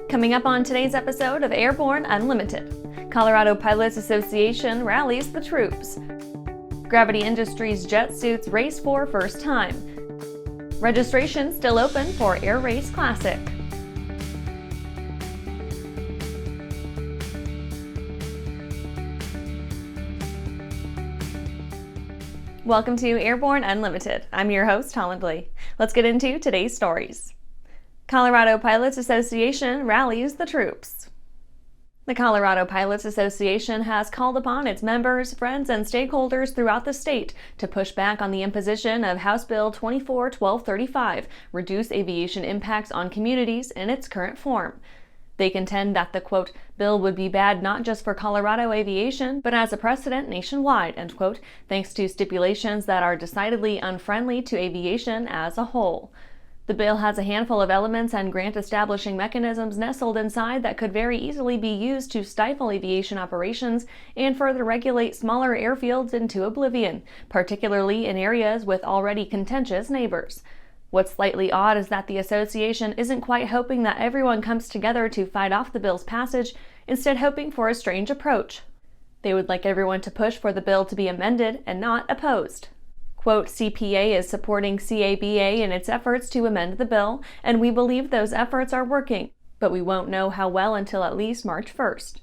Coming up on today's episode of Airborne-Unlimited, Colorado Pilots Association rallies the troops. Gravity Industries jet suits race for first time. Registration still open for Air Race Classic. Welcome to Airborne Unlimited. I'm your host, Holland Lee. Let's get into today's stories. Colorado Pilots Association rallies the troops. The Colorado Pilots Association has called upon its members, friends, and stakeholders throughout the state to push back on the imposition of House Bill 24-1235, Reduce Aviation Impacts on Communities, in its current form. They contend that the, quote, bill would be bad not just for Colorado aviation, but as a precedent nationwide, end quote, thanks to stipulations that are decidedly unfriendly to aviation as a whole. The bill has a handful of elements and grant-establishing mechanisms nestled inside that could very easily be used to stifle aviation operations and further regulate smaller airfields into oblivion, particularly in areas with already contentious neighbors. What's slightly odd is that the association isn't quite hoping that everyone comes together to fight off the bill's passage, instead hoping for a strange approach. They would like everyone to push for the bill to be amended and not opposed. Quote, CPA is supporting CABA in its efforts to amend the bill, and we believe those efforts are working, but we won't know how well until at least March 1st.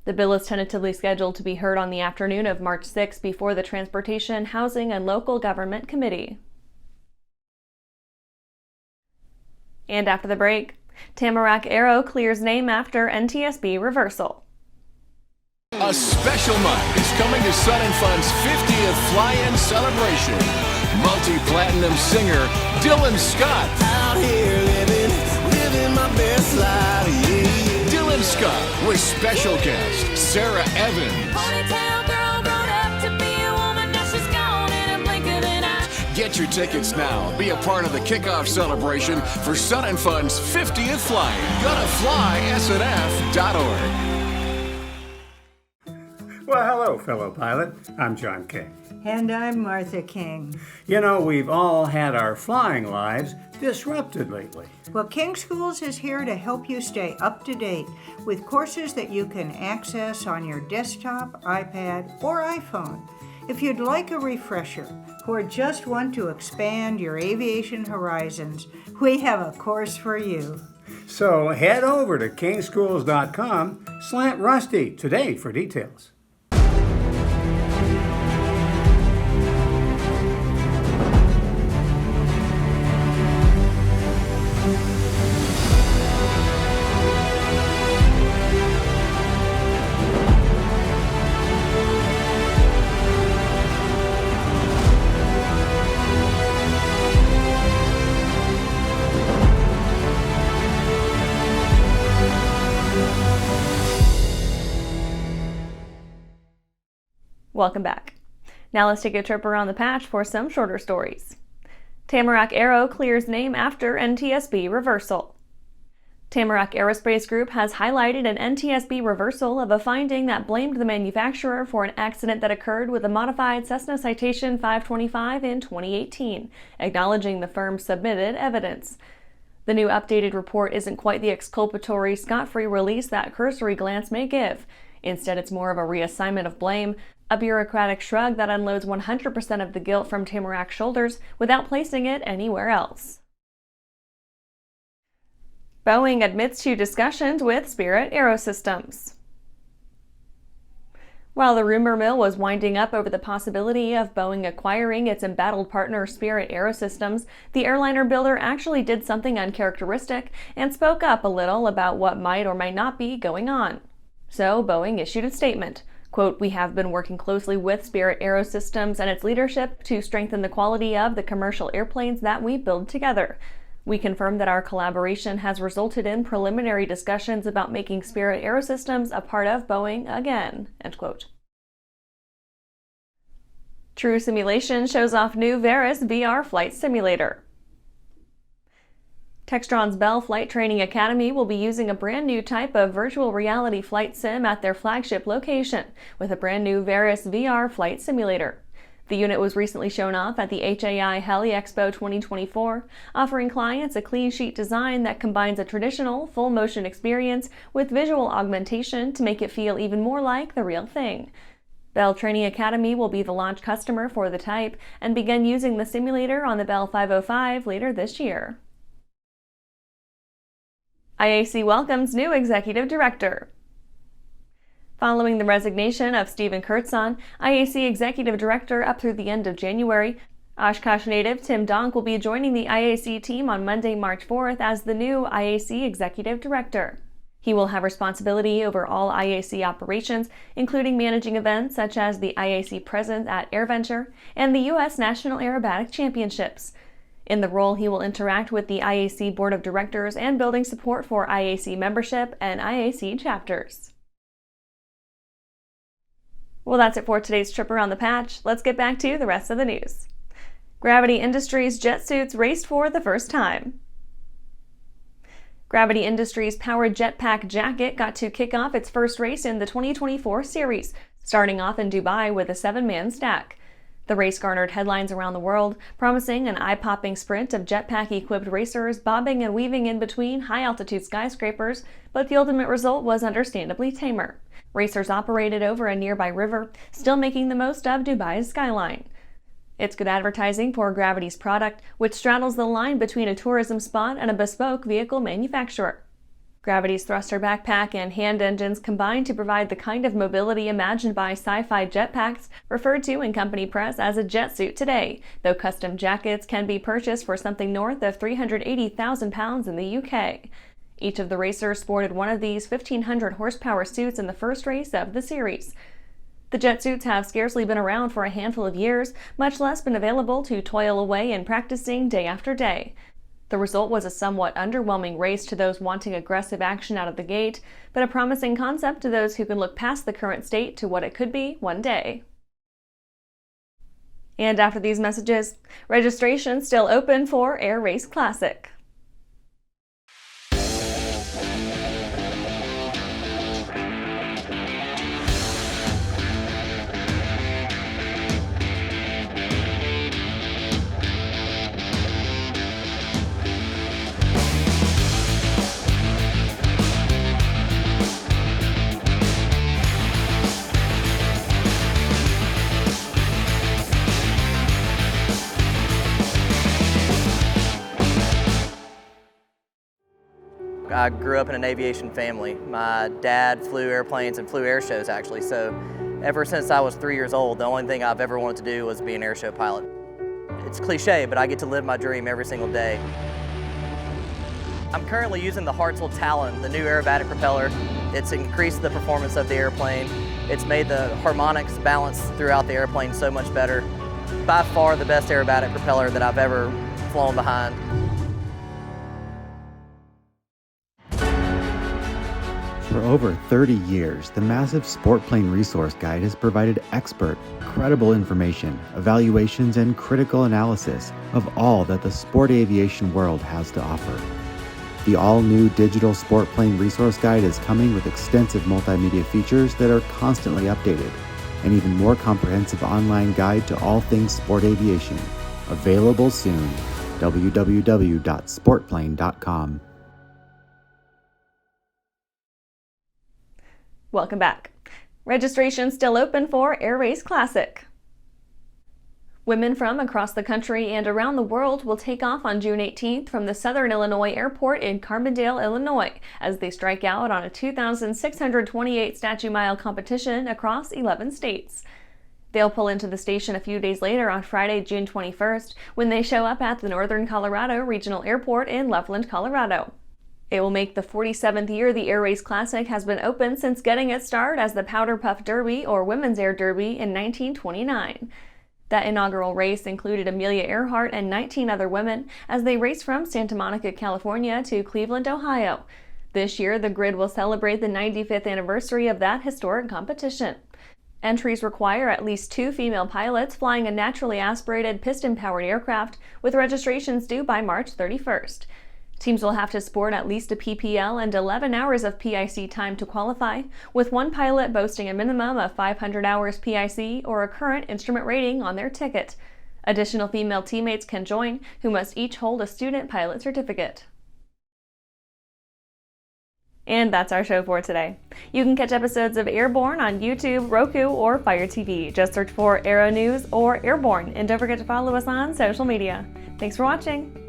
The bill is tentatively scheduled to be heard on the afternoon of March 6th before the Transportation, Housing, and Local Government Committee. And after the break, Tamarack Aero clears name after NTSB reversal. A special month is coming to Sun & Fun's 50th fly-in celebration. Multi-platinum singer Dylan Scott. Out here living my best life, yeah. Dylan Scott with special guest Sarah Evans. Ponytail girl grown up to be a woman, now she's gone in a blink of an eye. Get your tickets now. Be a part of the kickoff celebration for Sun & Fun's 50th fly-in. Gonna fly SNF.org. Well, hello, fellow pilot. I'm John King. And I'm Martha King. You know, we've all had our flying lives disrupted lately. Well, King Schools is here to help you stay up to date with courses that you can access on your desktop, iPad, or iPhone. If you'd like a refresher or just want to expand your aviation horizons, we have a course for you. So head over to kingschools.com/rusty today for details. Welcome back. Now let's take a trip around the patch for some shorter stories. Tamarack Aero clears name after NTSB reversal. Tamarack Aerospace Group has highlighted an NTSB reversal of a finding that blamed the manufacturer for an accident that occurred with a modified Cessna Citation 525 in 2018, acknowledging the firm's submitted evidence. The new updated report isn't quite the exculpatory, scot-free release that cursory glance may give. Instead, it's more of a reassignment of blame, a bureaucratic shrug that unloads 100% of the guilt from Tamarack's shoulders without placing it anywhere else. Boeing admits to discussions with Spirit Aerosystems. While the rumor mill was winding up over the possibility of Boeing acquiring its embattled partner Spirit Aerosystems, the airliner builder actually did something uncharacteristic and spoke up a little about what might or might not be going on. So Boeing issued a statement. Quote, we have been working closely with Spirit Aerosystems and its leadership to strengthen the quality of the commercial airplanes that we build together. We confirm that our collaboration has resulted in preliminary discussions about making Spirit Aerosystems a part of Boeing again, end quote. True Simulation shows off new Veris VR flight simulator. Textron's Bell Flight Training Academy will be using a brand new type of virtual reality flight sim at their flagship location, with a brand new Veris VR flight simulator. The unit was recently shown off at the HAI Heli Expo 2024, offering clients a clean sheet design that combines a traditional full-motion experience with visual augmentation to make it feel even more like the real thing. Bell Training Academy will be the launch customer for the type and begin using the simulator on the Bell 505 later this year. IAC welcomes new executive director. Following the resignation of Stephen Kurtzon, IAC Executive Director up through the end of January, Oshkosh native Tim Donk will be joining the IAC team on Monday, March 4th as the new IAC Executive Director. He will have responsibility over all IAC operations, including managing events such as the IAC presence at AirVenture and the U.S. National Aerobatic Championships. In the role, he will interact with the IAC Board of Directors and building support for IAC membership and IAC chapters. Well, that's it for today's trip around the patch. Let's get back to the rest of the news. Gravity Industries jet suits raced for the first time. Gravity Industries' powered jetpack jacket got to kick off its first race in the 2024 series, starting off in Dubai with a 7-man stack. The race garnered headlines around the world, promising an eye-popping sprint of jetpack-equipped racers bobbing and weaving in between high-altitude skyscrapers, but the ultimate result was understandably tamer. Racers operated over a nearby river, still making the most of Dubai's skyline. It's good advertising for Gravity's product, which straddles the line between a tourism spot and a bespoke vehicle manufacturer. Gravity's thruster backpack and hand engines combine to provide the kind of mobility imagined by sci-fi jetpacks, referred to in company press as a jet suit today, though custom jackets can be purchased for something north of £380,000 in the UK. Each of the racers sported one of these 1,500 horsepower suits in the first race of the series. The jet suits have scarcely been around for a handful of years, much less been available to toil away in practicing day after day. The result was a somewhat underwhelming race to those wanting aggressive action out of the gate, but a promising concept to those who can look past the current state to what it could be one day. And after these messages, registration still open for Air Race Classic. I grew up in an aviation family. My dad flew airplanes and flew air shows actually, so ever since I was 3 years old, the only thing I've ever wanted to do was be an air show pilot. It's cliche, but I get to live my dream every single day. I'm currently using the Hartzell Talon, the new aerobatic propeller. It's increased the performance of the airplane. It's made the harmonics balance throughout the airplane so much better. By far the best aerobatic propeller that I've ever flown behind. For over 30 years, the massive Sport Plane Resource Guide has provided expert, credible information, evaluations, and critical analysis of all that the sport aviation world has to offer. The all-new digital Sport Plane Resource Guide is coming with extensive multimedia features that are constantly updated, an even more comprehensive online guide to all things sport aviation. Available soon. www.sportplane.com. Welcome back. Registration still open for Air Race Classic. Women from across the country and around the world will take off on June 18th from the Southern Illinois Airport in Carbondale, Illinois, as they strike out on a 2,628 statute-mile competition across 11 states. They'll pull into the station a few days later on Friday, June 21st, when they show up at the Northern Colorado Regional Airport in Loveland, Colorado. It will make the 47th year the Air Race Classic has been open since getting its start as the Powder Puff Derby or Women's Air Derby in 1929. That inaugural race included Amelia Earhart and 19 other women as they raced from Santa Monica, California to Cleveland, Ohio. This year, the grid will celebrate the 95th anniversary of that historic competition. Entries require at least 2 female pilots flying a naturally aspirated piston-powered aircraft, with registrations due by March 31st. Teams will have to sport at least a PPL and 11 hours of PIC time to qualify, with one pilot boasting a minimum of 500 hours PIC or a current instrument rating on their ticket. Additional female teammates can join, who must each hold a student pilot certificate. And that's our show for today. You can catch episodes of Airborne on YouTube, Roku, or Fire TV. Just search for Aero-News or Airborne, and don't forget to follow us on social media. Thanks for watching.